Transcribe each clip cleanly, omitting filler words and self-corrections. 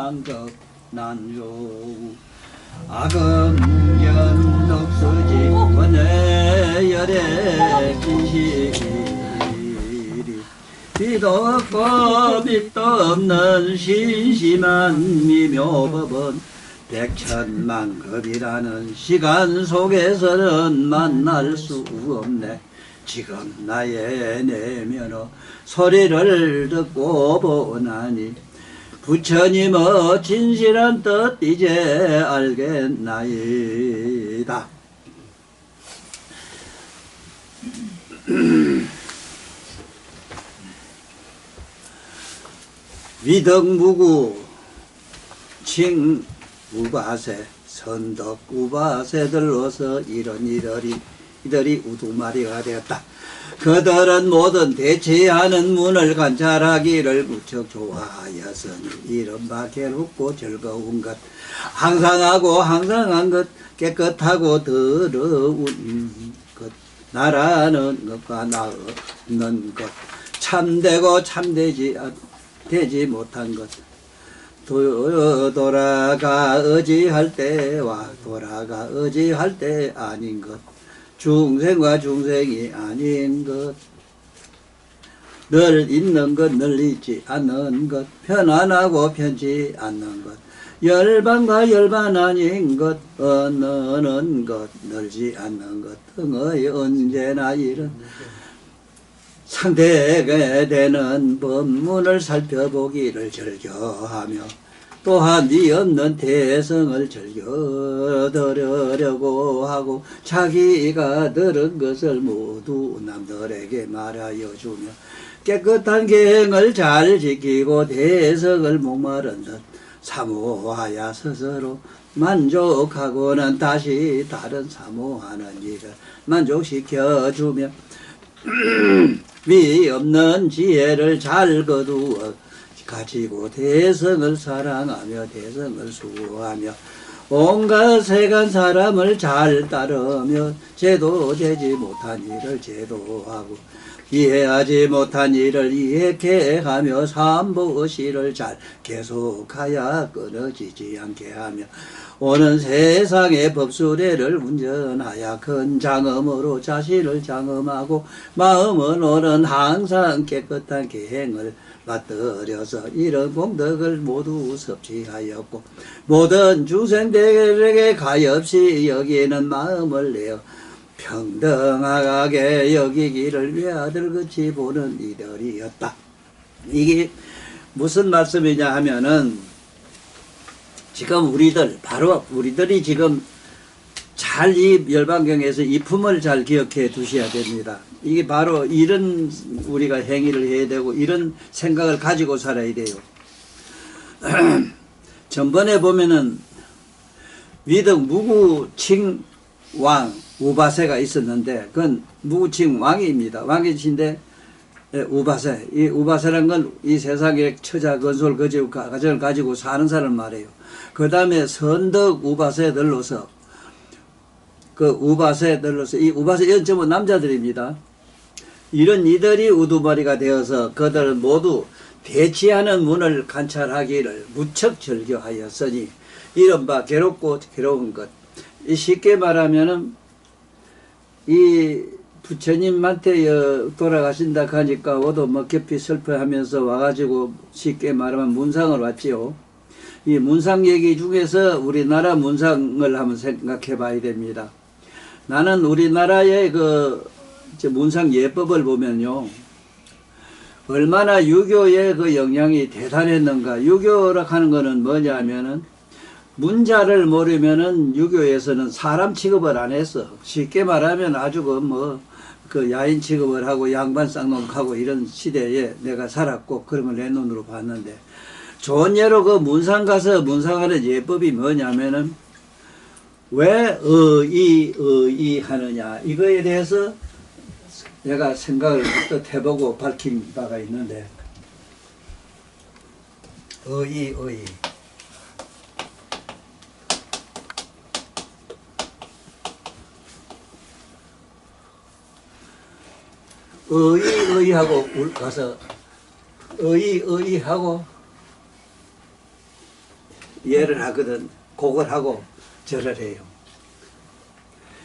만급 난조 악음연 덕수지 원해열의 진실이 비도 없고 빛도 없는 신심한 미묘법은 백천만급이라는 시간 속에서는 만날 수 없네. 지금 나의 내면의 소리를 듣고 보나니 부처님의 진실한 뜻 이제 알겠나이다. 위덕무구 칭우바세 선덕우바세들로서 이런 이들이 우두마리가 되었다. 그들은 모든 대체하는 문을 관찰하기를 무척 좋아하였으니 이른바 괴롭고 즐거운 것, 항상하고 항상한 것, 깨끗하고 더러운 것, 나라는 것과 나없는 것, 참되고 참되지 못한 것, 돌아가 의지할 때와 돌아가 의지할 때 아닌 것, 중생과 중생이 아닌 것, 늘 있는 것, 늘 있지 않는 것, 편안하고 편치 않는 것, 열반과 열반 아닌 것, 얻는 것, 늘지 않는 것 등의 언제나 이런 상대하게 되는 법문을 살펴보기를 즐겨하며 또한 네 없는 대성을 즐겨 들으려고 하고 자기가 들은 것을 모두 남들에게 말하여 주며 깨끗한 계행을 잘 지키고 대성을 목마른 듯 사모하여 스스로 만족하고는 다시 다른 사모하는 일을 만족시켜주며 위 없는 지혜를 잘 거두어 가지고 대성을 사랑하며 대성을 수호하며 온갖 세간 사람을 잘 따르며 제도되지 못한 일을 제도하고 이해하지 못한 일을 이해케 하며 삼보시를 잘 계속하여 끊어지지 않게 하며 오는 세상의 법수례를 운전하여 큰 장엄으로 자신을 장엄하고 마음은 오는 항상 깨끗한 계행을 맞들여서 이런 공덕을 모두 섭취하였고 모든 중생들에게 가엾이 여기는 마음을 내어 평등하게 여기기를 외아들같이 보는 이들이었다. 이게 무슨 말씀이냐 하면은 지금 바로 우리들이 지금 잘 이 열반경에서 이 품을 잘 기억해 두셔야 됩니다. 이게 바로 이런 우리가 행위를 해야 되고 이런 생각을 가지고 살아야 돼요. 전번에 보면은 위덕 무구칭 왕 우바세가 있었는데 그건 무구칭 왕입니다. 왕이신데 우바세, 이 우바세란 건 이 세상에 처자 건설 가정을 가지고 사는 사람 말이에요. 그 다음에 선덕 우바세들로서 이 우바세 이건 전부 남자들입니다. 이런 이들이 우두머리가 되어서 그들은 모두 대치하는 문을 관찰하기를 무척 즐겨하였으니 이른바 괴롭고 괴로운 것. 쉽게 말하면은 이 부처님한테 돌아가신다 하니까 오도 뭐 깊이 슬퍼하면서 와가지고 쉽게 말하면 문상을 왔지요. 이 문상 얘기 중에서 우리나라 문상을 한번 생각해 봐야 됩니다. 나는 우리나라의 문상 예법을 보면요. 얼마나 유교의 그 영향이 대단했는가. 유교라 하는 거는 뭐냐 하면은 문자를 모르면은 유교에서는 사람 취급을 안 했어. 쉽게 말하면 아주 야인 취급을 하고 양반 쌍놈하고 이런 시대에 내가 살았고 그런 걸 내 눈으로 봤는데 좋은 예로 그 문상 가서 문상하는 예법이 뭐냐면은 왜 의의 하느냐 이거에 대해서 내가 생각을 또 해보고 밝힌 바가 있는데 의의 의의하고 가서 의의하고 예를 하거든. 그걸 하고 절을 해요.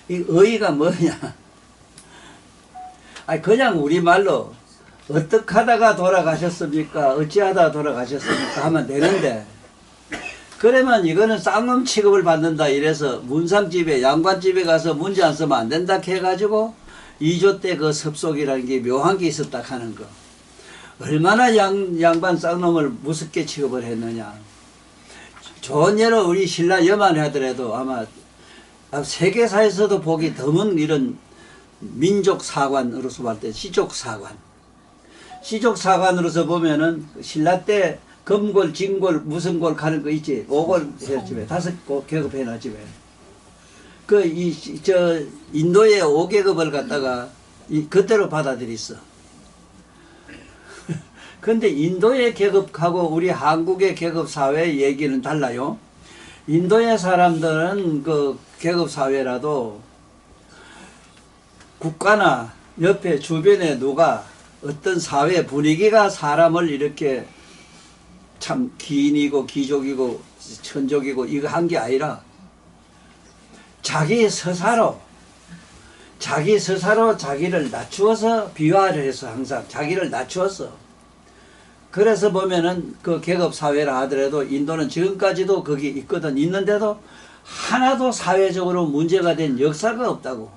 이 의의가 뭐냐? 아니 그냥 우리말로 어떻게 하다가 돌아가셨습니까? 어찌하다가 돌아가셨습니까? 하면 되는데, 그러면 이거는 쌍놈 취급을 받는다 이래서 문상집에 양관집에 가서 문제 안 쓰면 안 된다 해가지고 2조 때 그 섭속이라는 게 묘한 게 있었다 하는 거. 얼마나 양반 쌍놈을 무섭게 취급을 했느냐. 좋은 예로 우리 신라 여만 하더라도 아마 세계사에서도 보기 드문 이런 민족 사관으로서 볼 때 시족 사관. 시족 사관으로서 보면은 신라 때 금골, 진골, 무슨 골 가는 거 있지. 5골 해집에 5골 계급해놨지 왜. 인도의 5계급을 갖다가 그대로 받아들였어. 근데 인도의 계급하고 우리 한국의 계급 사회 얘기는 달라요. 인도의 사람들은 그 계급 사회라도 국가나 옆에 주변에 누가 어떤 사회 분위기가 사람을 이렇게 참 기인이고 귀족이고 천족이고 이거 한 게 아니라 자기 서사로 자기를 낮추어서 비화를 해서 항상 자기를 낮추었어. 그래서 보면은 그 계급 사회라 하더라도 인도는 지금까지도 거기 있거든. 있는데도 하나도 사회적으로 문제가 된 역사가 없다고.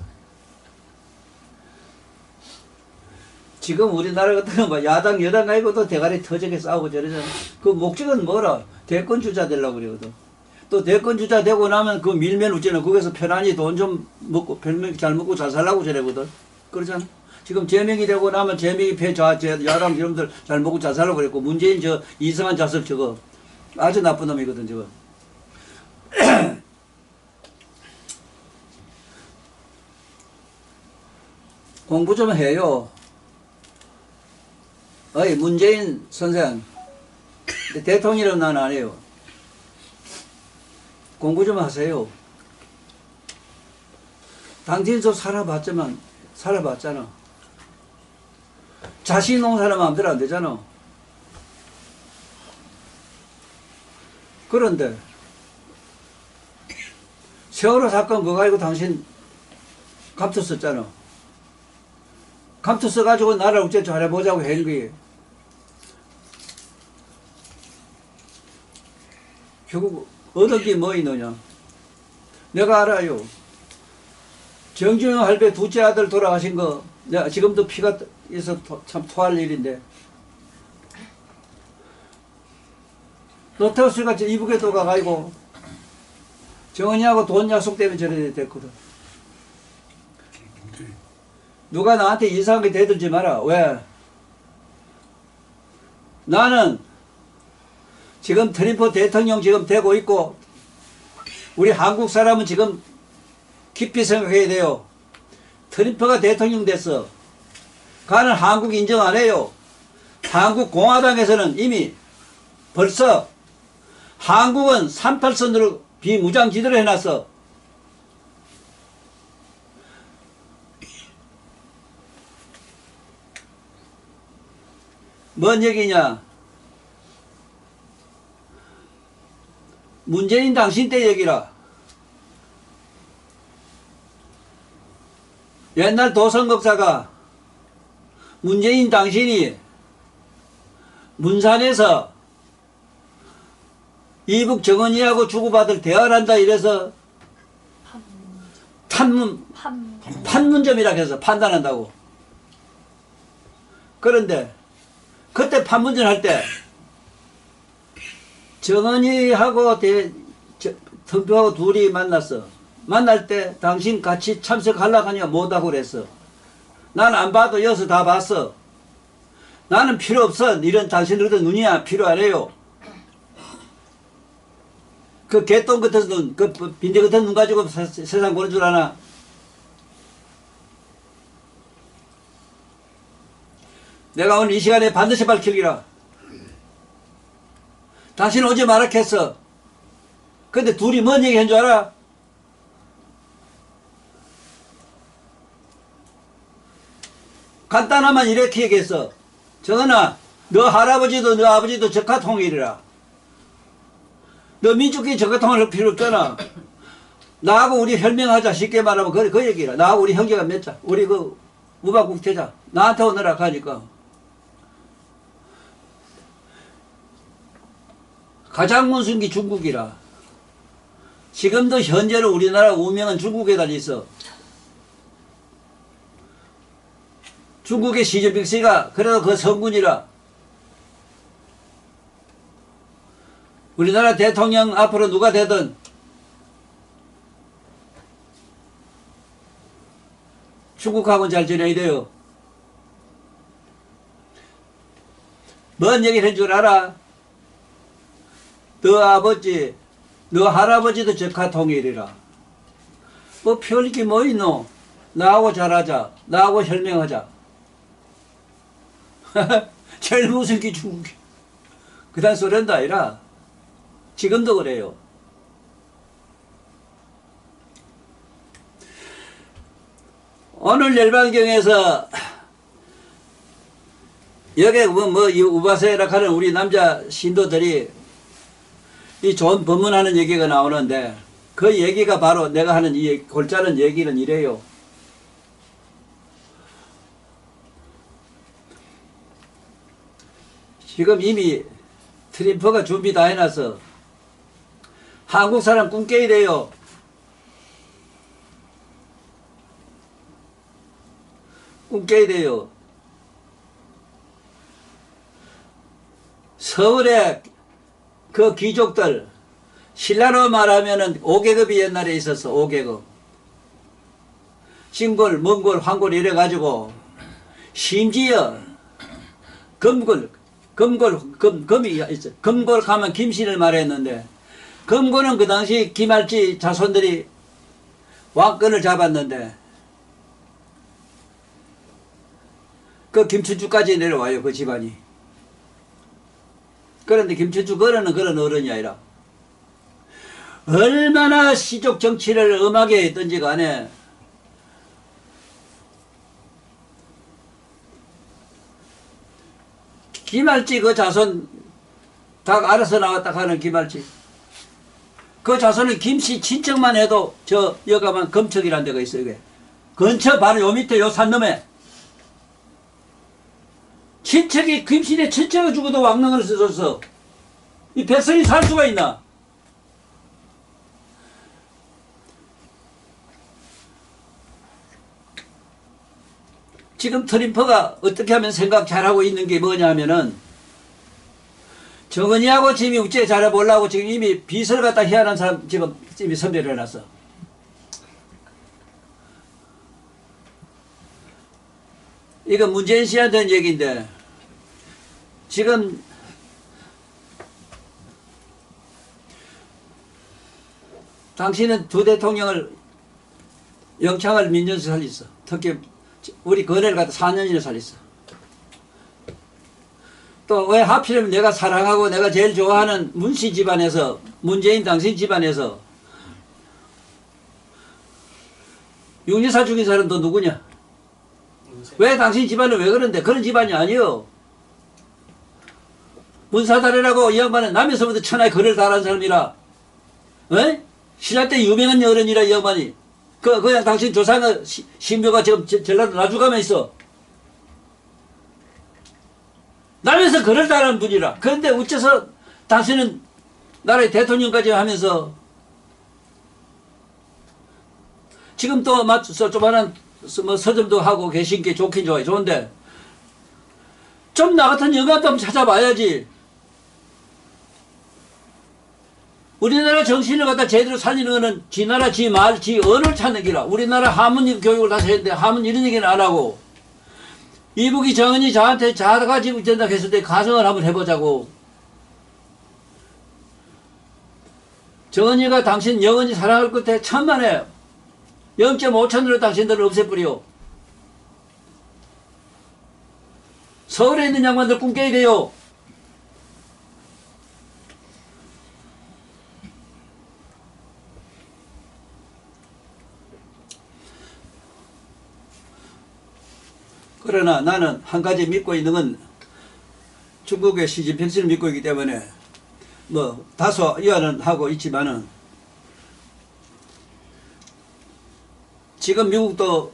지금 우리나라 같은 거 뭐 야당 여당 가지고도 대가리 터지게 싸우고 저러잖아. 그 목적은 뭐라? 대권 주자 되려고 그러거든. 또 대권 주자 되고 나면 그 밀면 웃잖아. 거기서 편안히 돈 좀 먹고 별명 잘 먹고 잘 살라고 저러거든. 그러잖아. 지금 제명이 되고 나면 제명이 야당 여러분들 잘 먹고 잘 살라고 그랬고, 문재인 저 이승만 자석 저거 아주 나쁜 놈이거든 저거. 공부 좀 해요. 어이 문재인 선생, 대통령은 난 안 해요. 공부 좀 하세요. 당신도 살아봤잖아. 자신 농사는 마음대로 안 되잖아. 그런데 세월호 사건 그거 가지고 당신 감투 썼잖아. 감투 써가지고 나라를 어째 잘해보자고 한 거예요. 결국 얻은 게 뭐 있느냐. 내가 알아요. 정주영 할배 둘째 아들 돌아가신 거 내가 지금도 피가 있어 참 토할 일인데, 노태우씨가 이북에도 가가지고 정은이하고 돈 약속 때문에 저래 됐거든. 누가 나한테 이상하게 대들지 마라. 왜? 나는 지금 트럼프 대통령 지금 되고 있고, 우리 한국 사람은 지금 깊이 생각해야 돼요. 트럼프가 대통령 됐어. 가는 한국 인정 안 해요. 한국 공화당에서는 이미 벌써 한국은 38선으로 비무장지대로 해놨어. 뭔 얘기냐? 문재인 당신 때 얘기라. 옛날 도선국사가 문재인 당신이 문산에서 이북 정은이하고 주고받을 대화를 한다 이래서 판문점이라고 해서 판단한다고. 그런데 그때 판문점 할 때 정은이하고 덤표하고 둘이 만났어. 만날 때 당신 같이 참석하려고 하니까 못하고 그랬어. 난 안 봐도 여기서 다 봤어. 나는 필요 없어. 이런 당신들도 눈이야 필요 안 해요. 그 개똥 같은 눈, 그 빈대 같은 눈 가지고 세상 보는 줄 아나? 내가 오늘 이 시간에 반드시 밝히리라. 당신 오지 마라 했어. 근데 둘이 뭔 얘기 한 줄 알아? 간단하면 이렇게 얘기했어. 정은아, 너 할아버지도 너 아버지도 적화 통일이라. 너 민주주의 저거통을 할 필요 없잖아. 나하고 우리 혈맹하자. 쉽게 말하면 그 얘기라. 나하고 우리 형제가 맺자. 우리 그 우방국 되자. 나한테 오너라 하니까. 가장 문순기 중국이라. 지금도 현재는 우리나라 우명은 중국에 달려있어. 중국의 시진핑 씨가 그래도 그 성군이라. 우리나라 대통령 앞으로 누가 되든 중국하고는 잘 지내야 돼요. 뭔 얘기를 한 줄 알아? 너 아버지, 너 할아버지도 적화통일이라. 뭐 별게 뭐 있노? 나하고 잘하자. 나하고 혈맹하자. 제일 무슨 게 중국이. 그딴 소리한다 아니라 지금도 그래요. 오늘 열반경에서 여기 이 우바세라 하는 우리 남자 신도들이 이 좋은 법문하는 얘기가 나오는데 그 얘기가 바로 내가 하는 이 골자는 얘기는 이래요. 지금 이미 트럼프가 준비 다 해놔서 한국 사람 꿈 깨야 돼요. 꿈 깨야 돼요. 서울에 그 귀족들 신라로 말하면은 5계급이 옛날에 있었어. 5계급. 신골, 몽골, 황골 이래가지고 심지어 금이 있어. 금골 가면 김씨를 말했는데 금골은 그 당시 김할지 자손들이 왕권을 잡았는데 그 김춘추까지 내려와요. 그 집안이. 그런데 김춘추 그러는 그런 어른이 아니라 얼마나 시족 정치를 엄하게 했던지 간에 김할지 그 자손 다 알아서 나왔다 하는 김할지 그 자손은 김씨 친척만 해도 저 여가만 검척이라는 데가 있어요. 이게 근처 바로 요 밑에 요 산넘에 친척이 김씨네 친척을 죽어도 왕릉을 썼어. 이 백성이 살 수가 있나? 지금 트럼프가 어떻게 하면 생각 잘하고 있는 게 뭐냐면은 정은이하고 지금 우째 잘해보려고 지금 이미 빚을 갖다 희한한 사람 지금 이미 선별을 해놨어. 이건 문재인 씨한테 한 얘기인데 지금 당신은 두 대통령을 영창을 몇 년씩 살렸어. 특히 우리 건해를 갖다 4년이나 살렸어. 또 왜 하필이면 내가 사랑하고 내가 제일 좋아하는 문씨 집안에서 문재인 당신 집안에서 육리사 죽인 사람도 누구냐? 왜 당신 집안은 왜 그런데? 그런 집안이 아니요. 문사달이라고 이 양반은 남에서부터 천하에 글을 달한 사람이라. 에? 신라 때 유명한 어른이라 이 양반이. 그냥 당신 조상의 신묘가 지금 전라도 나주감에 있어. 남에서 글을 달한 분이라. 그런데 어째서 당신은 나라의 대통령까지 하면서 지금 또 조만한 뭐 서점도 하고 계신 게 좋긴 좋아요. 좋은데 좀 나 같은 영화도 한번 찾아봐야지. 우리나라 정신을 갖다 제대로 살리는 거는 지 나라, 지 말, 지 언어를 찾는 기라. 우리나라 하문 교육을 다시 했는데 하문 이런 얘기는 안 하고 이북이 정은이 저한테 자가지고 된다 했을 때 가정을 한번 해보자고. 정은이가 당신 영원히 사랑할 끝에 천만에 0.5천으로 당신들을 없애버려. 서울에 있는 양반들 꿈 깨야 돼요. 그러나 나는 한 가지 믿고 있는 건 중국의 시진핑 씨를 믿고 있기 때문에 뭐 다소 이완은 하고 있지만은 지금 미국도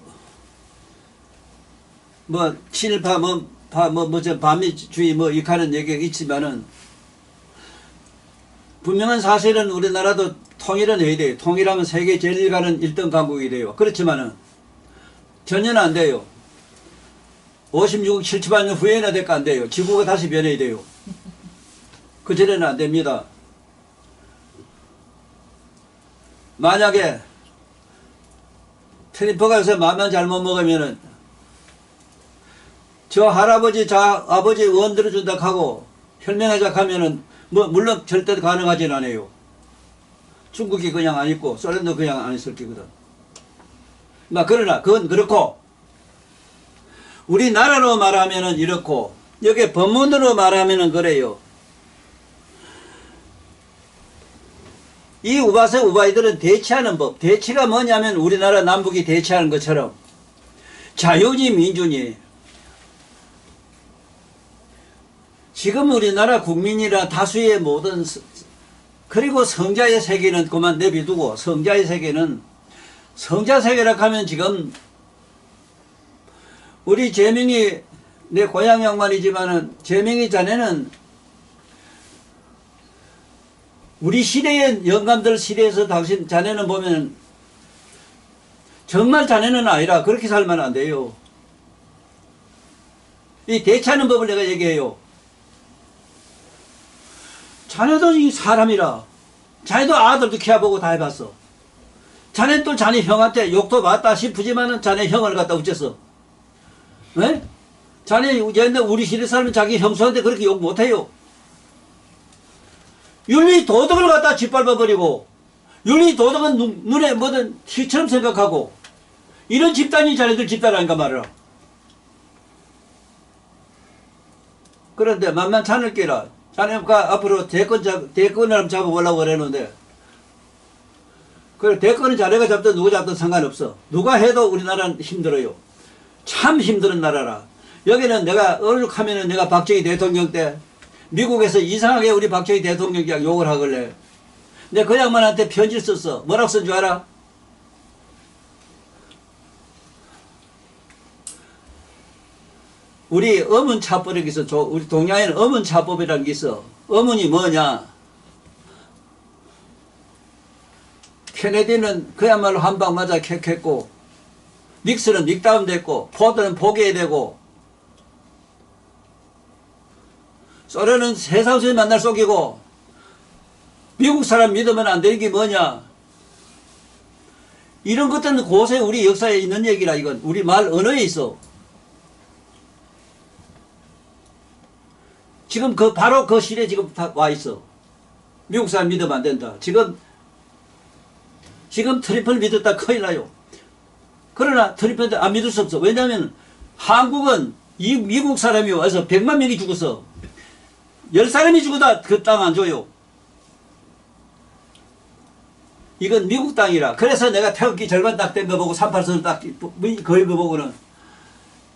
뭐 친일파 반미주의 뭐 이카는 얘기가 있지만은 분명한 사실은 우리나라도 통일은 해야 돼요. 통일하면 세계 제일 가는 1등 강국이 돼요. 그렇지만은 전혀는 안 돼요. 56억 7천만 년 후에나 될까 안 돼요. 지구가 다시 변해야 돼요. 그 전에는 안 됩니다. 만약에 트럼프가 요새 맘만 잘못 먹으면은 저 할아버지 아버지 원 들어준다 하고 혈맹하자 하면은 뭐 물론 절대 가능하진 않아요. 중국이 그냥 안 있고 소련도 그냥 안 있을 거거든. 그러나 그건 그렇고 우리나라로 말하면은 이렇고 여기 법문으로 말하면은 그래요. 이 우바세 우바이들은 대치하는 법. 대치가 뭐냐면 우리나라 남북이 대치하는 것처럼 자유니 민주니 지금 우리나라 국민이라 다수의 모든 그리고 성자의 세계는 그만 내비두고 성자의 세계는 성자 세계라 하면 지금 우리 재명이 내 고향 양반이지만은 재명이 자네는 우리 시대의 영감들 시대에서 당신 자네는 보면 정말 자네는 아니라 그렇게 살면 안 돼요. 이 대치하는 법을 내가 얘기해요. 자네도 이 사람이라 자네도 아들도 키워보고 다 해봤어. 자네 또 자네 형한테 욕도 맞다 싶으지만은 자네 형을 갖다 어째서 네? 자네 옛날 우리 시대 사람은 자기 형수한테 그렇게 욕 못해요. 윤리 도덕을 갖다 짓밟아버리고 윤리 도덕은 눈에 뭐든 티처럼 생각하고 이런 집단이 자네들 집단 아닌가 말이야. 그런데 만만치 않을 게라. 자네가 앞으로 대권을 잡아보려고 그랬는데 그래 대권은 자네가 잡든 누가 잡든 상관없어. 누가 해도 우리나라는 힘들어요. 참 힘든 나라라. 여기는 내가 얼룩하면은 내가 박정희 대통령 때 미국에서 이상하게 우리 박정희 대통령이 욕을 하길래 내가 그 양반한테 편지를 썼어. 뭐라고 쓴 줄 알아? 우리 어문차법이라는 게 있어. 우리 동양에는 어문차법이라는 게 있어. 어문이 뭐냐? 케네디는 그야말로 한 방 맞아 캑했고 닉스는 닉다운 됐고 포드는 포기해야 되고 소련은 세상에서 만날 속이고 미국 사람 믿으면 안 되는 게 뭐냐? 이런 것들은 고세 우리 역사에 있는 얘기라. 이건 우리 말 언어에 있어. 지금 바로 그 시대에 지금 다 와 있어. 미국 사람 믿으면 안 된다. 지금 트럼프를 믿었다 큰일 나요. 그러나 트럼프한테 안 믿을 수 없어. 왜냐하면 한국은 이 미국 사람이 와서 100만 명이 죽었어. 10사람이 죽어도 그 땅 안 줘요. 이건 미국 땅이라. 그래서 내가 태극기 절반 딱 된 거 보고 38선을 딱 거의 거 보고는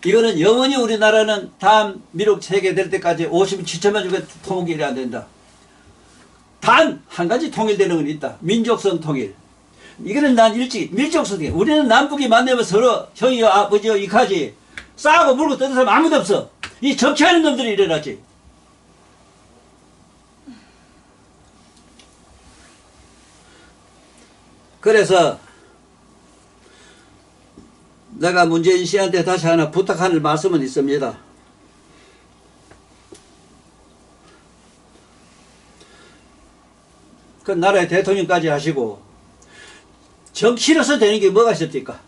이거는 영원히 우리나라는 다음 미국 체계될 때까지 57천만 주가 통일이 안 된다. 단 한 가지 통일되는 건 있다. 민족성 통일. 이거는 난 밀족성 통일. 우리는 남북이 만나면 서로 형이요 아버지요 이카지 싸고 물고 뜯는 사람 아무도 없어. 이 정치하는 놈들이 일어났지. 그래서 내가 문재인 씨한테 다시 하나 부탁하는 말씀은 있습니다. 그 나라의 대통령까지 하시고 정치로서 되는 게 뭐가 있습니까?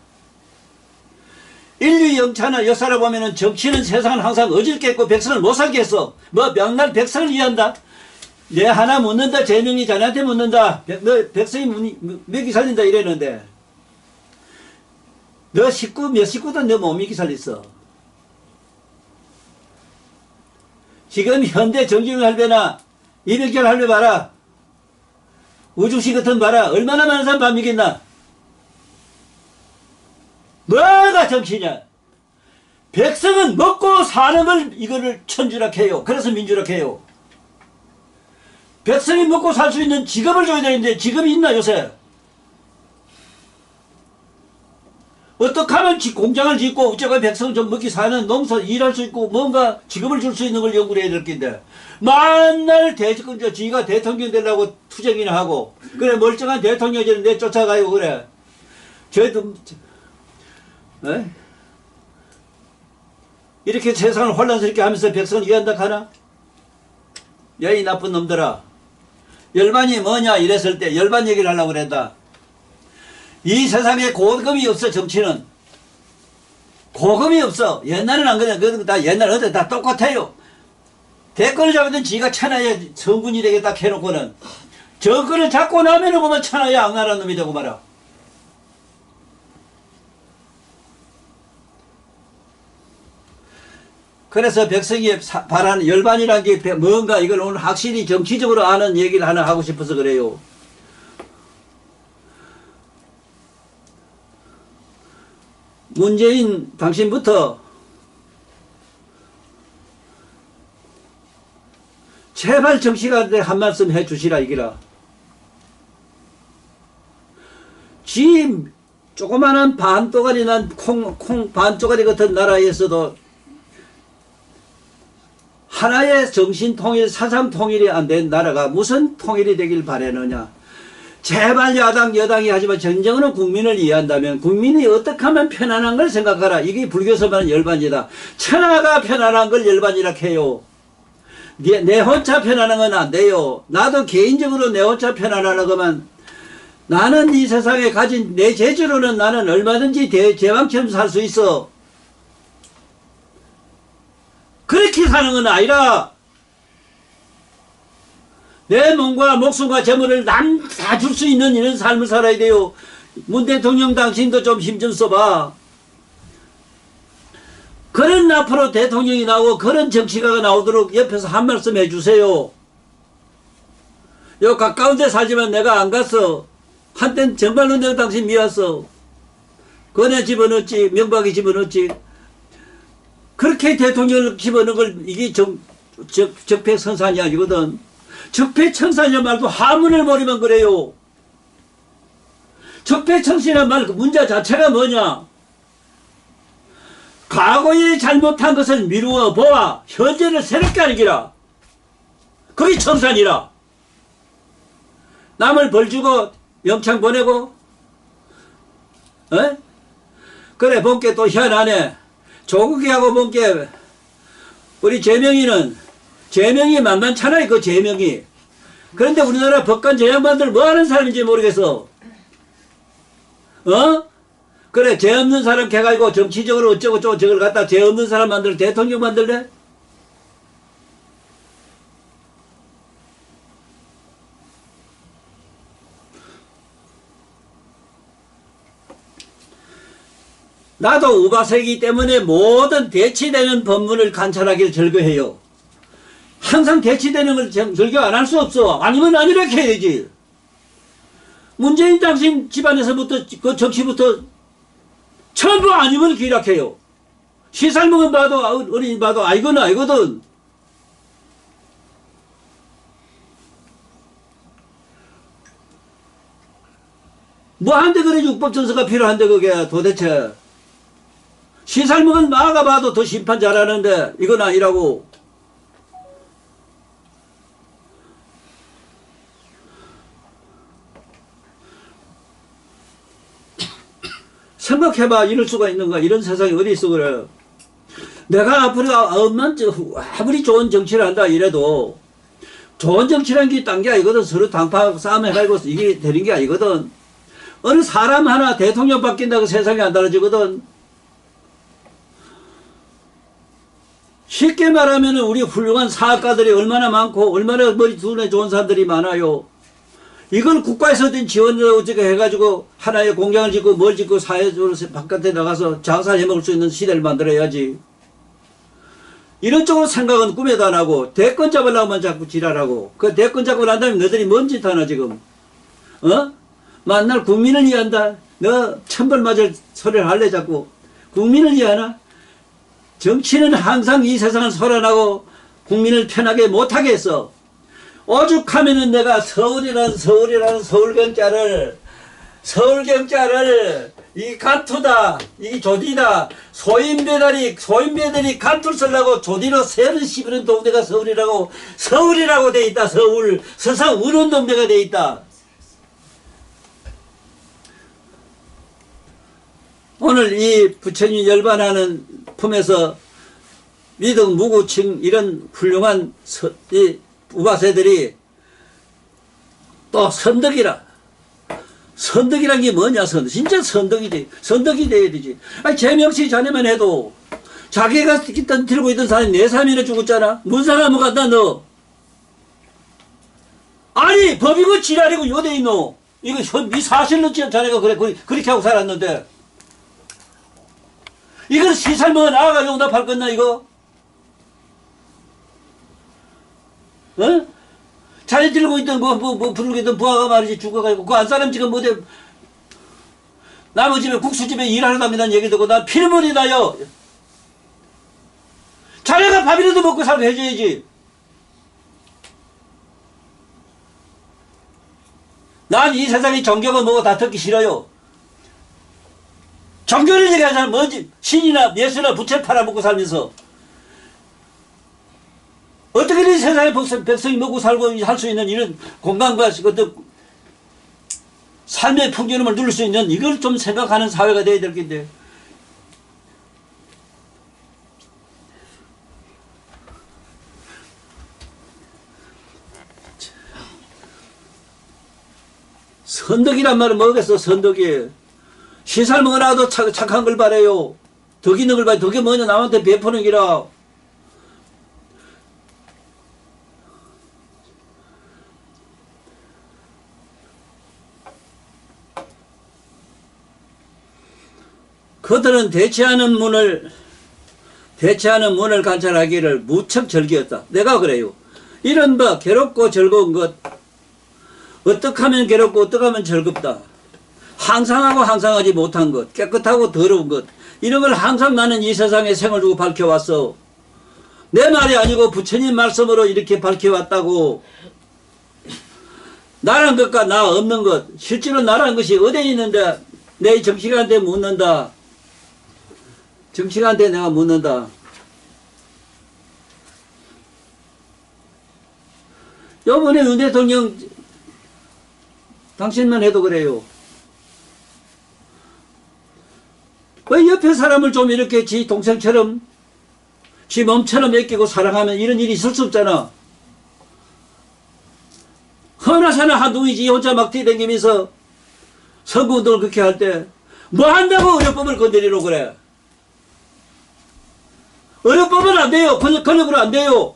인류 영차나 역사를 보면은 정치는 세상은 항상 어질겠고 백성을 못 살게 했어. 뭐 명날 백성을 위한다. 내 하나 묻는다. 제명이 자네한테 묻는다. 너 백성이 먹이 살린다 이랬는데 너 식구 몇 식구도 너 못 먹이 살렸어. 지금 현대 정치를 할배나 이백절 할배 봐라. 우주시 같은 봐라. 얼마나 많은 사람 밥 먹겠나. 뭐가 정치냐. 백성은 먹고 사는 걸 이거를 천주락해요. 그래서 민주락해요. 백성이 먹고 살 수 있는 직업을 줘야 되는데 직업이 있나 요새? 어떻게 하면 공장을 짓고 어쩌고 백성 좀 먹기 사는 농사 일할 수 있고 뭔가 직업을 줄 수 있는 걸 연구를 해야 될 텐데 만날 지가 대통령 되려고 투쟁이나 하고 그래 멀쩡한 대통령이 내쫓아가요 그래. 저희도 이렇게 세상을 혼란스럽게 하면서 백성을 이해한다 하나? 야 이 나쁜 놈들아 열반이 뭐냐 이랬을 때 열반 얘기를 하려고 그랬다. 이 세상에 고금이 없어. 정치는 고금이 없어. 옛날에는 안 그래. 그건 다 옛날 어제 다 똑같아요. 대권을 잡으든 지가 천하의 성군이 되겠다 해놓고는 정권을 잡고 나면은 보면 천하의 악랄한 놈이 되고 말아. 그래서 백성이 바라는 열반이라는 게 뭔가 이걸 오늘 확실히 정치적으로 아는 얘기를 하나 하고 싶어서 그래요. 문재인 당신부터 제발 정치가한테 한 말씀 해주시라 이기라. 지 조그마한 반또가리 난 콩 반쪼가리 같은 나라에서도 하나의 정신통일 사상통일이 안 된 나라가 무슨 통일이 되길 바라느냐. 제발 야당 여당이 하지만 정정은 국민을 이해한다면 국민이 어떻게 하면 편안한 걸 생각하라. 이게 불교에서 말하는 열반이다. 천하가 편안한 걸 열반이라 해요. 내 혼자 편안한 건 안 돼요. 나도 개인적으로 내 혼자 편안하려고만 나는 이 세상에 가진 내 재주로는 나는 얼마든지 제왕처럼 살 수 있어. 그렇게 사는 건 아니라 내 몸과 목숨과 재물을 남 다 줄 수 있는 이런 삶을 살아야 돼요. 문 대통령 당신도 좀 힘 좀 써봐. 그런 앞으로 대통령이 나오고 그런 정치가가 나오도록 옆에서 한 말씀 해주세요. 요 가까운 데 살지만 내가 안 갔어. 한땐 정말로 내가 당신 미웠어. 권해 집어넣었지. 명박이 집어넣었지. 그렇게 대통령을 집어넣은 걸 이게 적폐청산이 아니거든. 적폐청산이란 말도 하문을 버리면 그래요. 적폐청산이란 말 그 문제 자체가 뭐냐. 과거에 잘못한 것을 미루어 보아 현재를 새롭게 하는 기라. 그게 청산이라. 남을 벌주고 영창 보내고 그래 본게 또 희한하네. 조국이하고 본게 우리 제명이 만만찮아요. 그 제명이. 그런데 우리나라 법관 저 양반들 뭐하는 사람인지 모르겠어. 그래 죄 없는 사람 개가지고 정치적으로 어쩌고 저걸 갖다 죄 없는 사람 만들어 대통령 만들래? 나도 우바세이기 때문에 모든 대치되는 법문을 관찰하기를 즐거해요. 항상 대치되는 걸 즐겨 안 할 수 없어. 아니면 아니라 해야지. 문재인 당신 집안에서부터 그 정치부터 전부 아니면 기락해요. 시살먹은 봐도 어린이 봐도 알거든 알거든. 뭐 한데 그래 육법전서가 필요한데 그게 도대체. 시살먹은 마가 봐도 더 심판 잘하는데 이건 아니라고. 생각해봐. 이럴 수가 있는가. 이런 세상이 어디 있어 그래. 내가 앞으로 아무리 좋은 정치를 한다 이래도 좋은 정치라는 게 딴 게 아니거든. 서로 당파 싸움 해가지고 이게 되는 게 아니거든. 어느 사람 하나 대통령 바뀐다고 세상이 안 달라지거든. 쉽게 말하면 우리 훌륭한 사학가들이 얼마나 많고 얼마나 머리 두뇌 좋은 사람들이 많아요. 이걸 국가에서든 지원을 어떻게 해가지고 하나의 공장을 짓고 뭘 짓고 사회적으로 바깥에 나가서 장사를 해먹을 수 있는 시대를 만들어야지. 이런 쪽으로 생각은 꿈에도 안 하고 대권 잡으려고만 자꾸 지랄하고 그 대권 잡고 난 다음에 너희들이 뭔 짓 하나 지금. 만날 국민을 이해한다. 너 천벌 맞을 소리를 할래 자꾸. 국민을 이해하나? 정치는 항상 이 세상을 소란하고 국민을 편하게 못하게 했어. 오죽하면은 내가 서울경찰을 이 간투다, 이 조디다, 소인배들이 간투를 쓰려고 조디로 새를 씹는 동네가 서울이라고 돼 있다. 서상 우는 동네가 돼 있다. 오늘 이 부처님 열반하는 품에서 위등 무구칭 이런 훌륭한 이 우바세들이 또 선덕이란 게 뭐냐, 진짜 선덕이지. 선덕이 돼야 되지. 아니, 제명시 자네만 해도 자기가 들고 있던 사람이 4-3일에 죽었잖아. 문사가 뭐 간다, 너. 아니, 법이고 지랄이고 요대 있노. 이거 네 사실로 자네가 그렇게 하고 살았는데. 이걸 시살먹어 나아가 용납할 거나, 이거? 어? 자네 들고 있던 부르고 있던 부하가 말이지 죽어가지고 그 한 사람 지금 뭐대 남의 집에 국수집에 일하러 다니다는 얘기 듣고 난 피눈물이 나요. 자네가 밥이라도 먹고 살게 해줘야지. 난 이 세상에 종교가 뭐고 다 듣기 싫어요. 종교를 얘기하자면 뭔지 신이나 예수나 부채 팔아먹고 살면서 어떻게든 세상에 백성이 먹고 살고 할 수 있는 이런 공간과 어떤 삶의 풍요로움을 누릴 수 있는 이걸 좀 생각하는 사회가 되어야 될 텐데. 선덕이란 말은 뭐겠어, 선덕이. 시살 먹어놔도 착한 걸 바래요. 덕 있는 걸 바래. 덕이 뭐냐, 남한테 베푸는 기라. 그들은 대체하는 문을 관찰하기를 무척 즐겼다. 내가 그래요. 이런 괴롭고 즐거운 것, 어떻게 하면 괴롭고 어떻게 하면 즐겁다. 항상하고 항상하지 못한 것, 깨끗하고 더러운 것, 이런 걸 항상 나는 이 세상에 생을 두고 밝혀왔어. 내 말이 아니고 부처님 말씀으로 이렇게 밝혀왔다고. 나란 것과 나 없는 것, 실제로 나란 것이 어디에 있는데 내 정치가한테 묻는다. 정치가한테 내가 묻는다. 요번에 윤 대통령 당신만 해도 그래요. 왜 옆에 사람을 좀 이렇게 지 동생처럼 지 몸처럼 맡기고 사랑하면 이런 일이 있을 수 없잖아. 허나사나 한둥이지 혼자 막 뛰댕기면서 선거운동을 그렇게 할 때 뭐 한다고 의료법을 건드리러 그래. 의료법은 안 돼요. 권력으로 안 돼요.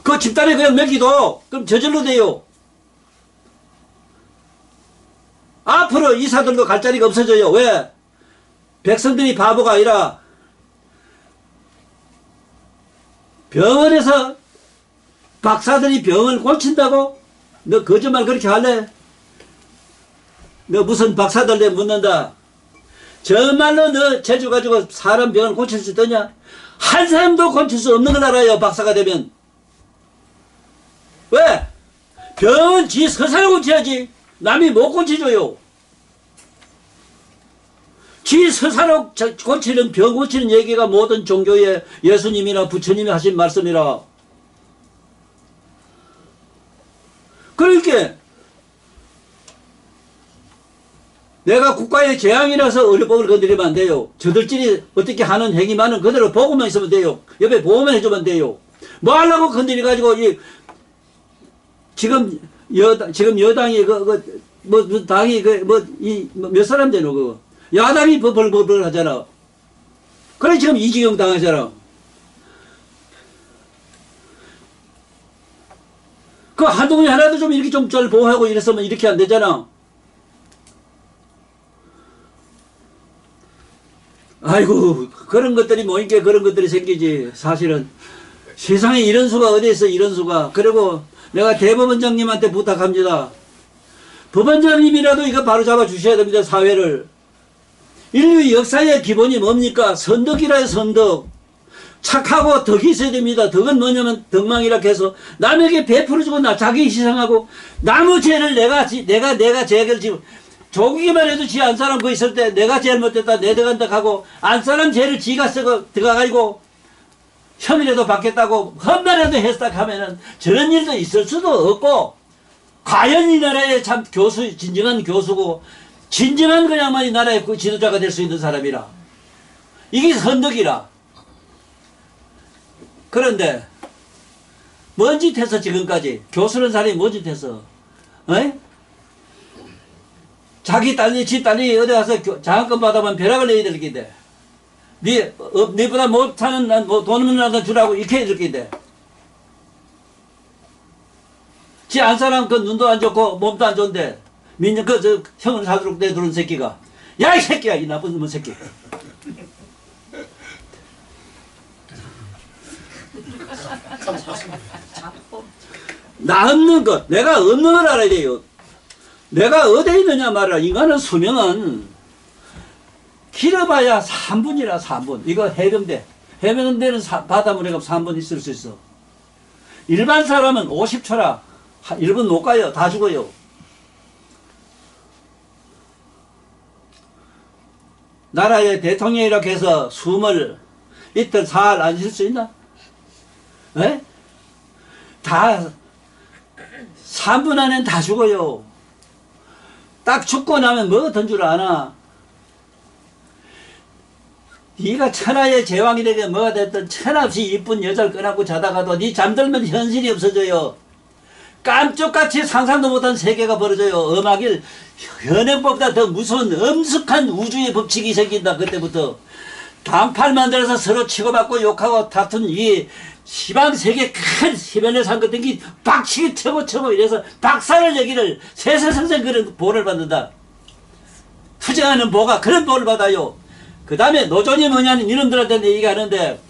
그 집단에 그냥 맡기도 그럼 저절로 돼요. 앞으로 이사들도 갈 자리가 없어져요. 왜? 백성들이 바보가 아니라 병원에서 박사들이 병을 고친다고? 너 거짓말 그렇게 할래? 너 무슨 박사들한테 묻는다. 정말로 너 재주 가지고 사람 병을 고칠 수 있더냐? 한 사람도 고칠 수 없는 걸 알아요. 박사가 되면. 왜? 병은 지 스스로 고쳐야지. 남이 못 고쳐줘요. 지 스스로 고치는 병 고치는 얘기가 모든 종교의 예수님이나 부처님이 하신 말씀이라. 그러니까 내가 국가의 재앙이라서 의료법을 건드리면 안 돼요. 저들끼리 어떻게 하는 행위만은 그대로 보고만 있으면 돼요. 옆에 보고만 해주면 돼요. 뭐 하려고 건드려가지고 지금 여당이 당이 몇 사람 되노 그거. 야당이 벌벌 하잖아. 그래 지금 이지경 당하잖아. 그 한동훈이 하나도 좀 이렇게 좀 잘 보호하고 이랬으면 이렇게 안 되잖아. 아이고 그런 것들이 모이니까 그런 것들이 생기지. 사실은 세상에 이런 수가 어디 있어. 이런 수가. 그리고 내가 대법원장님한테 부탁합니다. 법원장님이라도 이거 바로 잡아 주셔야 됩니다. 사회를. 인류 역사의 기본이 뭡니까? 선덕이라요. 선덕. 착하고 덕이 있어야 됩니다. 덕은 뭐냐면 덕망이라 해서 남에게 베풀어주고 자기 희생하고 남의 죄를 내가 죄를 지고 조기만 해도 지 안 사람 그 있을 때 내가 제일 못했다 내려간다 하고 안 사람 죄를 지가 쓰고 들어가가지고 형이라도 받겠다고 험난해도 했다 하면은 저런 일도 있을 수도 없고 과연 이 나라의 참 진정한 교수고 진정한 그야말로 이 나라의 그 지도자가 될 수 있는 사람이라 이게 선덕이라. 그런데 뭔 짓 해서 지금까지 교수는 사람이 뭔 짓 해서 자기 딸이 지 딸이 어디 가서 장학금 받아보면 벼락을 내야 될 건데 니보다 못하는 난 돈 없는 나한테 주라고 이렇게 해줄 건데 지 안 사람 그 눈도 안 좋고 몸도 안 좋은데 민정 저 형을 사도록 내두른 새끼가 야 이 새끼야 이 나쁜 놈의 새끼 나 없는 것 내가 없는 걸 알아야 돼요. 내가 어디에 있느냐 말이야. 인간의 수명은 길어봐야 3분이라 3분. 이거 해병대. 해병대는 바닷물에 가면 3분 있을 수 있어. 일반 사람은 50초라. 1분 못 가요. 다 죽어요. 나라의 대통령이라고 해서 숨을 이틀 사흘 안 쉴 수 있나? 에? 다 3분 안엔 다 죽어요. 딱 죽고 나면 뭐 어떤 줄 아나? 네가 천하의 제왕이 되게 뭐가 됐든 천하없이 이쁜 여자를 꺼내고 자다가도 네 잠들면 현실이 없어져요. 깜짝같이 상상도 못한 세계가 벌어져요. 음악일 현행법보다 더 무서운 엄숙한 우주의 법칙이 생긴다. 그때부터 당팔 만들어서 서로 치고받고 욕하고 다툰 이 시방세계 큰 해변에 산 것들 이 박치기 쳐고 이래서 박사를 얘기를 세세선생 그런 보를 받는다. 투쟁하는 보가 그런 보를 받아요. 그 다음에 노존이 뭐냐는 이놈들한테 얘기하는데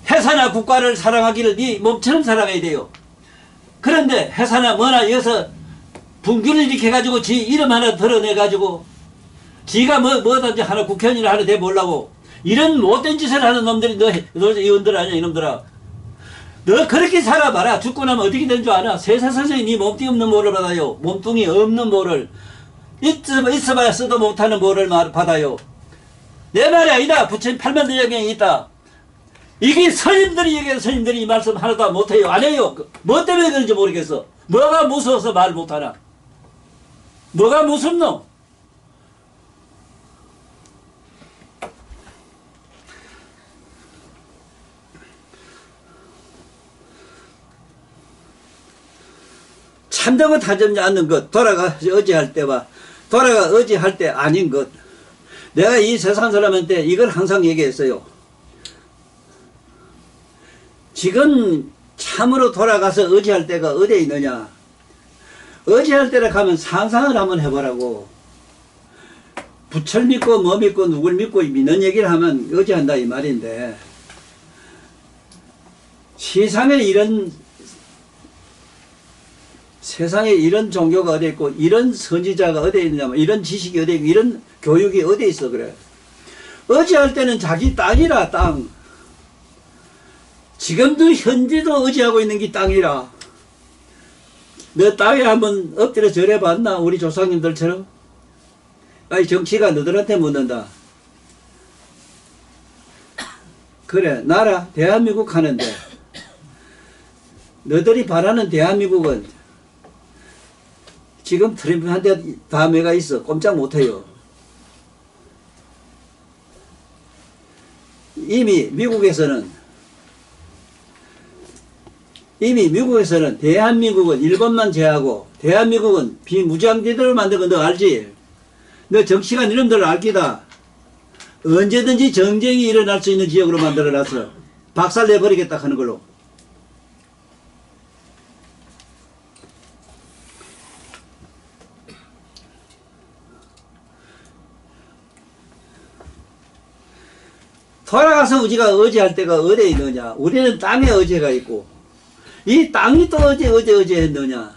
회사나 국가를 사랑하기를 네 몸처럼 사랑해야 돼요. 그런데 회사나 뭐나 여기서 분규를 일으켜가지고 지 이름 하나 드러내가지고 지가 뭐든지 하나 국회의원이나 하나 돼보려고 이런 못된 짓을 하는 놈들이 너 의원들 아니야 이놈들아. 너 그렇게 살아봐라. 죽고 나면 어떻게 된 줄 아나? 세상선생이 네 몸뚱이 없는 뭐를 받아요. 몸뚱이 없는 뭐를 있어봐야 쓰도 못하는 뭐를 받아요. 내 말이 아니다. 부처님 8만대장경에 있다. 이게 스님들이 얘기해서 스님들이 이 말씀 하나도 못해요. 안 해요. 뭐 때문에 그런지 모르겠어. 뭐가 무서워서 말 못하나? 뭐가 무섭노? 참되고 타점지 않는 것, 돌아가 어찌할 때와 돌아가 어찌할 때 아닌 것. 내가 이 세상 사람한테 이걸 항상 얘기했어요. 지금 참으로 돌아가서 어찌할 때가 어디에 있느냐. 어찌할 때를 가면 상상을 한번 해보라고. 부처를 믿고 뭐 믿고 누굴 믿고 믿는 얘기를 하면 어찌한다 이 말인데 세상에 이런 종교가 어디 있고 이런 선지자가 어디에 있느냐면 이런 지식이 어디에 있고 이런 교육이 어디에 있어 그래. 어찌할 때는 자기 땅이라 땅. 지금도 현재도 의지하고 있는 게 땅이라. 너 땅에 한번 엎드려 절해봤나? 우리 조상님들처럼? 아니 정치가 너들한테 묻는다. 그래 나라 대한민국 하는데 너들이 바라는 대한민국은 지금 트럼프한테 다 매가 있어. 꼼짝 못해요. 이미 미국에서는 대한민국은 일본만 제하고 대한민국은 비무장지대로 만든 거 너 알지? 너 정치관 이름들 알기다. 언제든지 정쟁이 일어날 수 있는 지역으로 만들어놨어. 박살내버리겠다 하는 걸로. 돌아가서 우리가 의지할 때가 어디에 있느냐. 우리는 땅에 의지가 있고 이 땅이 또 어제 했느냐.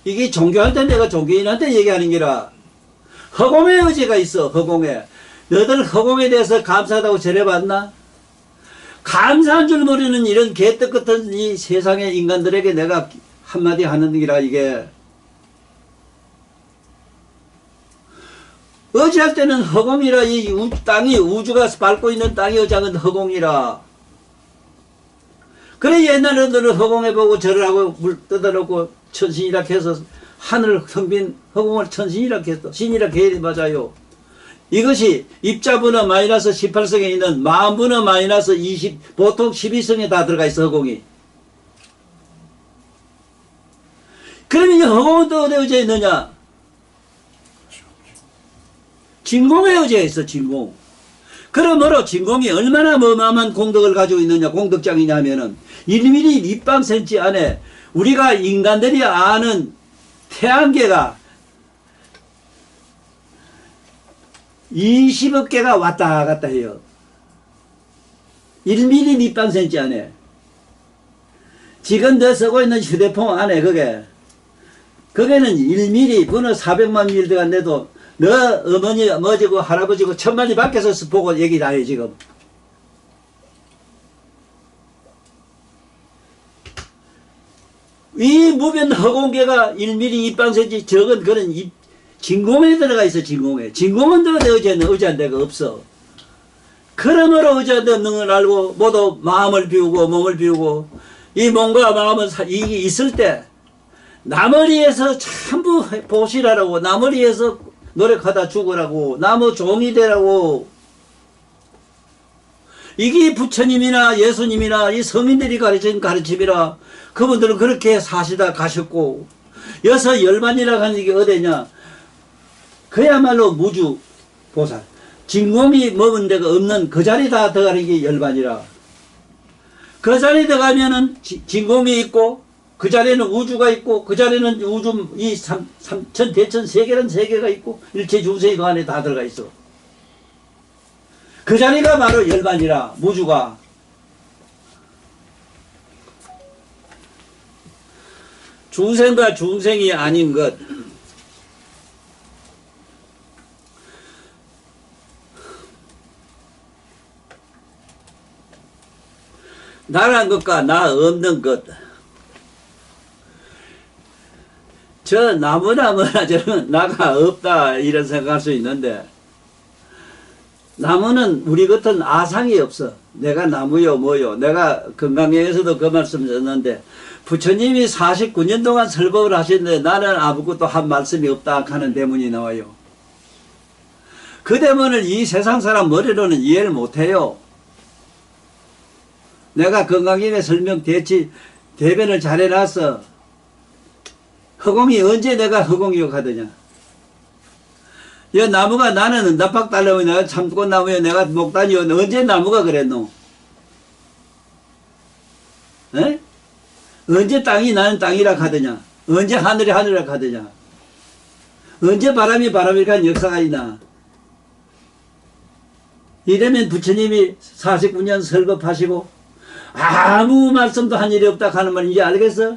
이게 종교할 때 내가 종교인한테 얘기하는 게라 허공에 의지가 있어. 허공에. 너들 허공에 대해서 감사하다고 절해봤나? 감사한 줄 모르는 이런 개떡 같은 이 세상의 인간들에게 내가 한마디 하는 기라. 이게 어찌할 때는 허공이라. 이 땅이, 우주가 밟고 있는 땅이 어장은 허공이라. 그래 옛날에는 허공에 보고 절을 하고 물 뜯어놓고 천신이라 해서 하늘 텅빈 허공을 천신이라 했어. 신이라 해야 맞아요. 이것이 입자분호 마이너스 18성에 있는 마음분호 마이너스 20, 보통 12성에 다 들어가 있어, 허공이. 그러면 이 허공은 또 어디에 어디에 있느냐? 진공에 어디에 있어, 진공. 그러므로 진공이 얼마나 어마어마한 공덕을 가지고 있느냐, 공덕장이냐 하면은 1mm 밑방센치 안에 우리가 인간들이 아는 태양계가 20억 개가 왔다 갔다 해요. 1mm 밑방센치 안에. 지금 너 쓰고 있는 휴대폰 안에 거기는 1mm, 번호 400만 밀 들어간데도 너 어머니, 뭐지고 할아버지고 천만이 밖에서 보고 얘기 다 해, 지금. 이 무변 허공계가 1mm 입방센치 적은 그런 진공에 들어가 있어, 진공에. 진공은 어제한 데가 없어. 그러므로 어제한 데 없는 걸 알고 모두 마음을 비우고 몸을 비우고 이 몸과 마음은 이게 있을 때 남을 위해서 전부 보시라고, 남을 위해서 노력하다 죽으라고, 나무 종이 되라고. 이게 부처님이나 예수님이나 이 서민들이 가르친 가르침이라. 그분들은 그렇게 사시다 가셨고, 여서 열반이라고 하는 게 어디냐? 그야말로 무주 보살. 진공이 머문 데가 없는 그 자리 다 들어가는 게 열반이라. 그 자리에 들어가면은 진공이 있고, 그 자리에는 우주가 있고, 그 자리에는 우주 이 삼천 대천 세계란 세계가 있고, 일체 중생이 그 안에 다 들어가 있어. 그 자리가 바로 열반이라. 무주가. 중생과 중생이 아닌 것. 나란 것과 나 없는 것. 저 나무나 뭐나 저는 나가 없다 이런 생각할 수 있는데, 나무는 우리 같은 아상이 없어. 내가 나무요 뭐요. 내가 건강경에서도 그 말씀 줬는데, 부처님이 49년 동안 설법을 하셨는데 나는 아무것도 한 말씀이 없다 하는 대문이 나와요. 그 대문을 이 세상 사람 머리로는 이해를 못해요. 내가 건강경에 설명 대변을 잘 해놨어. 허공이 언제 내가 허공이라고 하더냐. 이 나무가 나는 나박달나무, 내가 참꽃나무에 내가 목단이요. 언제 나무가 그랬노? 에? 언제 땅이 나는 땅이라 하더냐? 언제 하늘이 하늘이라 하더냐? 언제 바람이 바람이라 한 역사가 있나? 이러면 부처님이 49년 설법하시고 아무 말씀도 한 일이 없다 하는 말 이제 알겠어?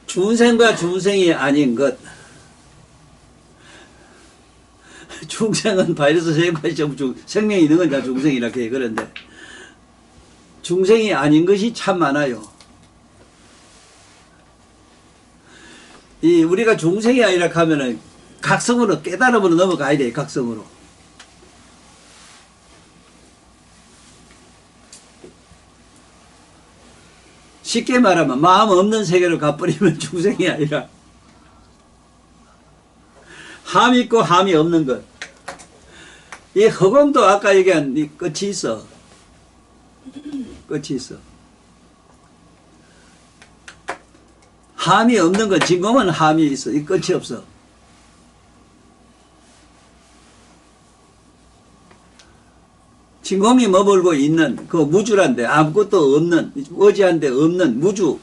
중생과 중생이 아닌 것. 중생은 바이러스 세균까지 전부 생명이 있는 건 다 중생이라 해. 그런데 중생이 아닌 것이 참 많아요. 우리가 중생이 아니라 하면은 각성으로, 깨달음으로 넘어가야 돼. 각성으로. 쉽게 말하면 마음 없는 세계로 가버리면 중생이 아니라 함이 있고 함이 없는 것. 이 허공도 아까 얘기한 이 끝이 있어. 끝이 있어. 함이 없는 것. 진공은 함이 있어. 이 끝이 없어. 진공이 머물고 있는 그 무주란데 아무것도 없는, 어지한데 없는 무주의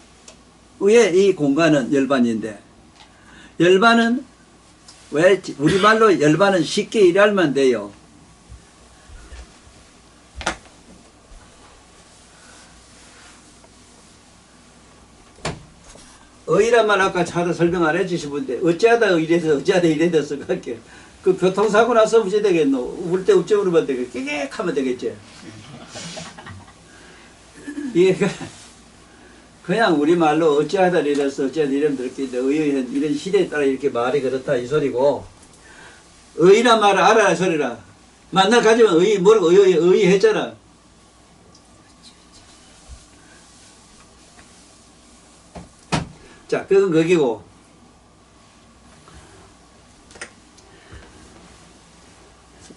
이 공간은 열반인데, 열반은 왜 우리말로 열반은 쉽게 일하면 돼요. 의란 말 아까 차도 설명 안 해주신 분인데 어찌하다 이래서 어찌하다 이래 됐어 그렇게 그 교통사고 나서 무지 되겠노 울 때 우째 울으면 되겠 깨끗하면 되겠지 이게 그냥 우리말로 어찌하다 이래서 어찌하다 이러면 그렇게 의의 이런 시대에 따라 이렇게 말이 그렇다 이 소리고 의란 말을 알아라 소리라 만날 가지면 의 뭐라고 의 했잖아 자 그건 거기고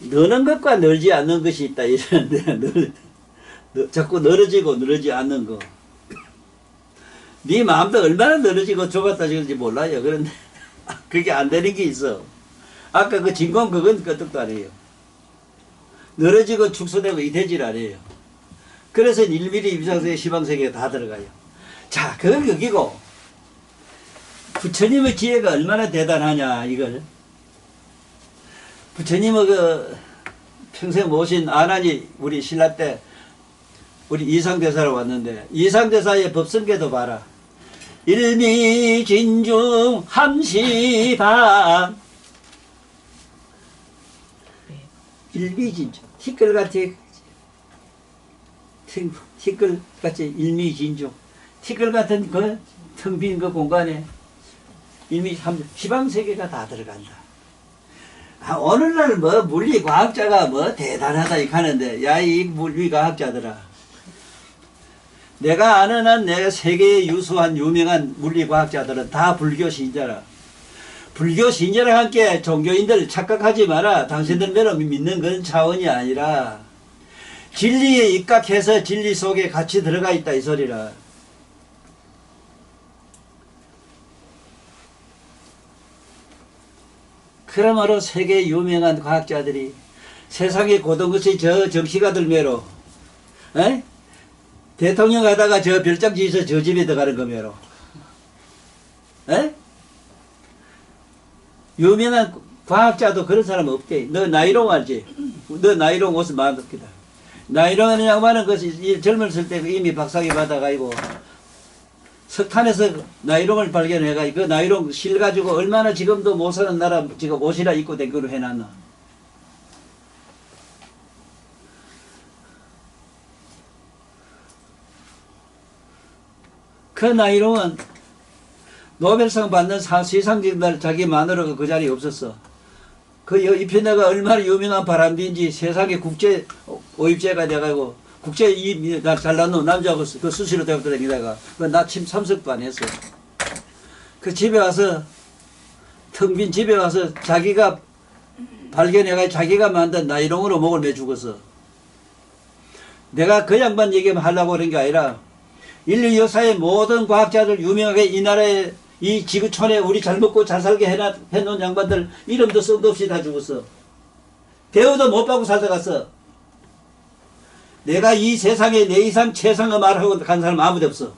너는 것과 늘지 않는 것이 있다 이러는데 자꾸 늘어지고 늘어지지 않는 거 네 마음도 얼마나 늘어지고 좁았다 지는지 몰라요 그런데 그게 안 되는 게 있어 아까 그 진공 그건 끄떡도 아니에요 늘어지고 축소되고 이 되질 않아요 그래서 1mm 위상세계 시방세계가 다 들어가요 자 그건 여기고 부처님의 지혜가 얼마나 대단하냐 이걸 부처님의 그 평생 모신 아난이 우리 신라 때 우리 이상대사로 왔는데 이상대사의 법성계도 봐라 일미진중 함시방 일미진중 티끌같이 티끌같이 일미진중 티끌같은 그 텅 빈 그 공간에 시방세계가 다 들어간다. 오늘날 뭐 물리과학자가 뭐 대단하다 이렇게 하는데 야 이 물리과학자들아 내가 아는 한 내가 세계에 유수한 유명한 물리과학자들은 다 불교 신자라. 불교 신자랑 함께 종교인들 착각하지 마라. 당신들은 믿는 그런 차원이 아니라 진리에 입각해서 진리 속에 같이 들어가 있다 이 소리라. 그러므로 세계 유명한 과학자들이 세상에 고든 것이 저 정시가들 매로 에? 대통령 하다가 저 별장 지어서 저 집에 들어가는 거매로 에? 유명한 과학자도 그런 사람 없대. 너 나이롱 알지? 너 나이롱 옷을 만들었다. 나이롱하는 양반은 그 젊었을 때 이미 박사학위 받아가지고 석탄에서 나이롱을 발견해가지고 그 나이롱 실 가지고 얼마나 지금도 못 사는 나라 지금 옷이라 입고 댕기로 해놨나. 그 나이롱은 노벨상 받는 세상적인 자기 마누라가 그 자리에 없었어. 그 이편에가 얼마나 유명한 바람디인지 세상에 국제 오입제가 돼가지고 국제 이 잘난 놈 남자하고 그 수시로 대학도 다니다가 나 침 참석도 안 했어. 그 집에 와서 텅 빈 집에 와서 자기가 발견해가지고 자기가 만든 나이롱으로 목을 매 죽었어. 내가 그 양반 얘기만 하려고 그런 게 아니라 인류 역사의 모든 과학자들 유명하게 이 나라에 이 지구촌에 우리 잘 먹고 잘 살게 해놓은 양반들 이름도 썩도 없이 다 죽었어. 대우도 못 받고 살다 갔어. 내가 이 세상에 내 이상 최상의 말하고 간 사람 아무도 없어.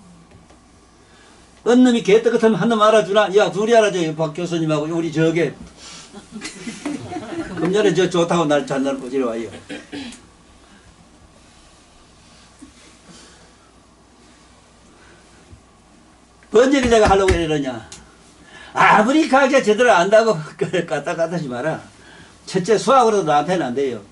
어느 놈이 개떡 같으면 한 놈 알아주나? 야 둘이 알아줘. 박 교수님하고 우리 저게 금년에 저 좋다고 날 잔날 꼬지러 와요. 언제를 내가 하려고 이러냐. 아무리 과학자 제대로 안다고 까딱까딱하지 마라. 첫째 수학으로도 나한테는 안 돼요.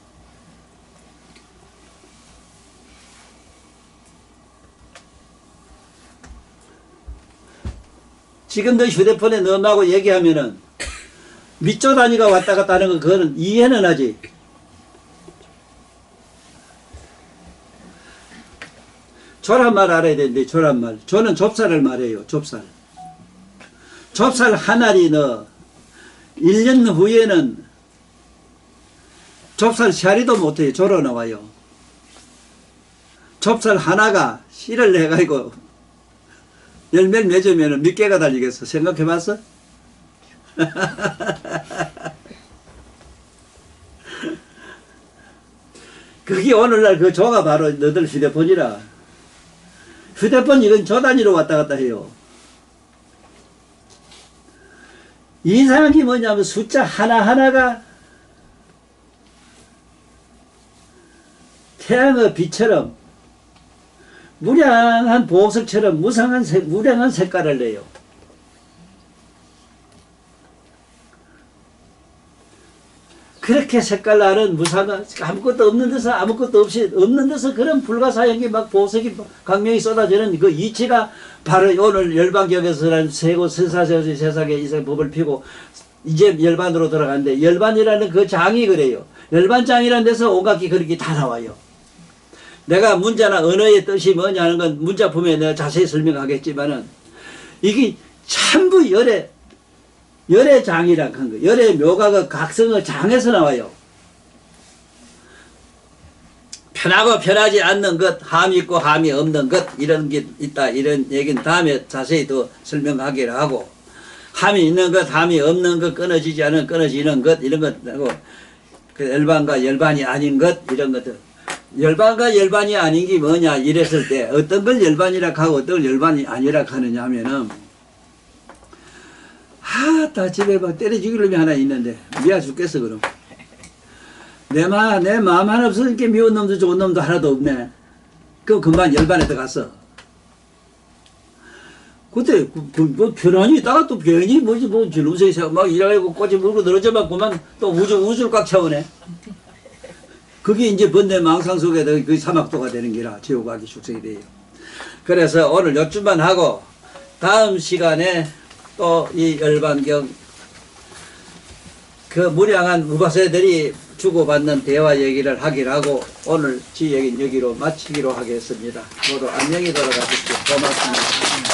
지금 너 휴대폰에 너하고 얘기하면은 밑조 단위가 왔다 갔다 하는 거 그거는 이해는 하지. 조란 말 알아야 되는데 조란 말. 조는 좁쌀을 말해요. 좁쌀. 좁쌀 한 알이 너 1년 후에는 좁쌀 씨알이도 못해요. 조로 나와요. 좁쌀 하나가 씨를 해가지고 열매를 맺으면 몇 개가 달리겠어? 생각해봤어? 그게 오늘날 그 조가 바로 너들 휴대폰이라. 휴대폰 이건 조 단위로 왔다 갔다 해요. 이상한 게 뭐냐면 숫자 하나하나가 태양의 빛처럼 무량한 보석처럼 무량한 색깔을 내요. 그렇게 색깔 나는 무사가 아무것도 없는 데서 아무것도 없이 없는 데서 그런 불가사연기 막 보석이 강명이 쏟아지는 그 이치가 바로 오늘 열반격에서는 세고 세사세세 세상에 이세 법을 피고 이제 열반으로 돌아가는데 열반이라는 그 장이 그래요. 열반장이라는 데서 오각기 그렇게 다 나와요. 내가 문자나 언어의 뜻이 뭐냐는 건 문자품에 내가 자세히 설명하겠지만은 이게 전부 열의 장이라고 한 거. 열의 묘가 각성의 장에서 나와요. 편하고 편하지 않는 것, 함이 있고 함이 없는 것, 이런 게 있다. 이런 얘기는 다음에 자세히 더 설명하기로 하고, 함이 있는 것, 함이 없는 것, 끊어지지 않은 끊어지는 것, 이런 것 하고, 그 열반과 열반이 아닌 것, 이런 것들. 열반과 열반이 아닌 게 뭐냐, 이랬을 때, 어떤 걸 열반이라 하고 어떤 걸 열반이 아니라 하느냐 하면은, 다 집에 막 때려 죽일 놈이 하나 있는데 미워 죽겠어. 그럼 내 마음 하나 없으니까 미운 놈도 좋은 놈도 하나도 없네. 그럼 금방 열반에 들어갔어. 그때 뭐 편안히 있다가 또 괜히 뭐지 뭐 줄음서에서 막 일하고 꼬지 물고 늘어져만 그만 또 우주를 꽉 채우네. 그게 이제 번뇌 망상 속에 그 사막도가 되는 기라 지옥악이 축생이 돼요. 그래서 오늘 요쯤만 하고 다음 시간에 또 이 열반경 그 무량한 우바세들이 주고받는 대화 얘기를 하기로 하고 오늘 지 얘기는 여기로 마치기로 하겠습니다. 모두 안녕히 돌아가십시오. 고맙습니다.